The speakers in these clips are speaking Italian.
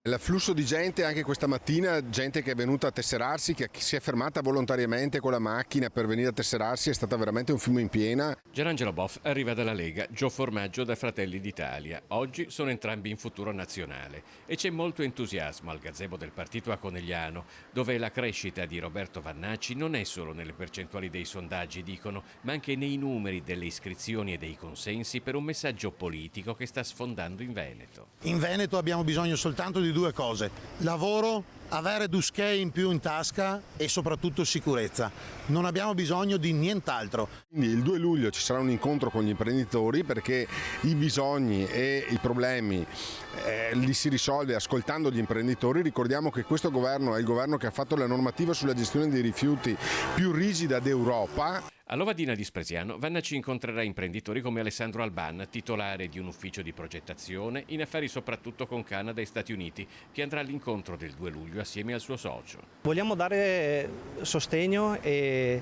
L'afflusso di gente anche questa mattina, gente che è venuta a tesserarsi, che si è fermata volontariamente con la macchina per venire a tesserarsi, è stata veramente un fiume in piena. Gerangelo Boff arriva dalla Lega, Gio Formaggio da Fratelli d'Italia. Oggi sono entrambi in Futuro Nazionale e c'è molto entusiasmo al gazebo del partito a Conegliano, dove la crescita di Roberto Vannacci non è solo nelle percentuali dei sondaggi, dicono, ma anche nei numeri delle iscrizioni e dei consensi per un messaggio politico che sta sfondando in Veneto. In Veneto abbiamo bisogno soltanto di due cose: lavoro, avere due in più in tasca e soprattutto sicurezza. Non abbiamo bisogno di nient'altro. Quindi il 2 luglio ci sarà un incontro con gli imprenditori perché i bisogni e i problemi li si risolve ascoltando gli imprenditori. Ricordiamo che questo governo è il governo che ha fatto la normativa sulla gestione dei rifiuti più rigida d'Europa. A Lovadina di Spresiano, Vannacci incontrerà imprenditori come Alessandro Alban, titolare di un ufficio di progettazione in affari soprattutto con Canada e Stati Uniti, che andrà all'incontro del 2 luglio assieme al suo socio. Vogliamo dare sostegno e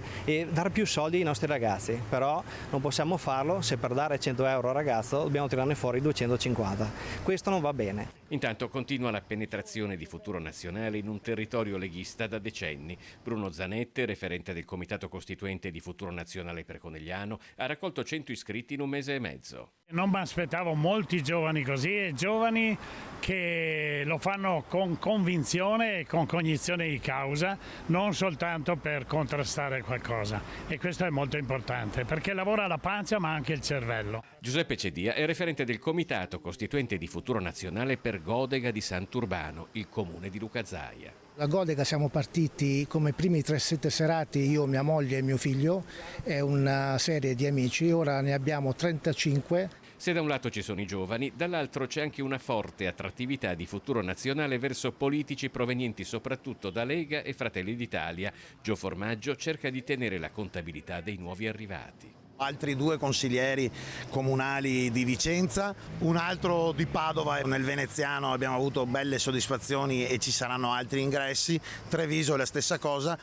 dare più soldi ai nostri ragazzi, però non possiamo farlo se per dare 100 euro al ragazzo dobbiamo tirarne fuori 250. Questo non va bene. Intanto continua la penetrazione di Futuro Nazionale in un territorio leghista da decenni. Bruno Zanette, referente del Comitato Costituente di Futuro Nazionale per Conegliano, ha raccolto 100 iscritti in un mese e mezzo. Non mi aspettavo molti giovani così, e giovani che lo fanno con convinzione e con cognizione di causa, non soltanto per contrastare qualcosa. E questo è molto importante, perché lavora la pancia ma anche il cervello. Giuseppe Cedia è referente del Comitato Costituente di Futuro Nazionale per Godega di Sant'Urbano, il comune di Lucazaia. La Godega siamo partiti come primi 3 tesserati, io, mia moglie e mio figlio, e una serie di amici, ora ne abbiamo 35. Se da un lato ci sono i giovani, dall'altro c'è anche una forte attrattività di Futuro Nazionale verso politici provenienti soprattutto da Lega e Fratelli d'Italia. Gio Formaggio cerca di tenere la contabilità dei nuovi arrivati. Altri 2 consiglieri comunali di Vicenza, un altro di Padova. Nel veneziano abbiamo avuto belle soddisfazioni e ci saranno altri ingressi. Treviso è la stessa cosa.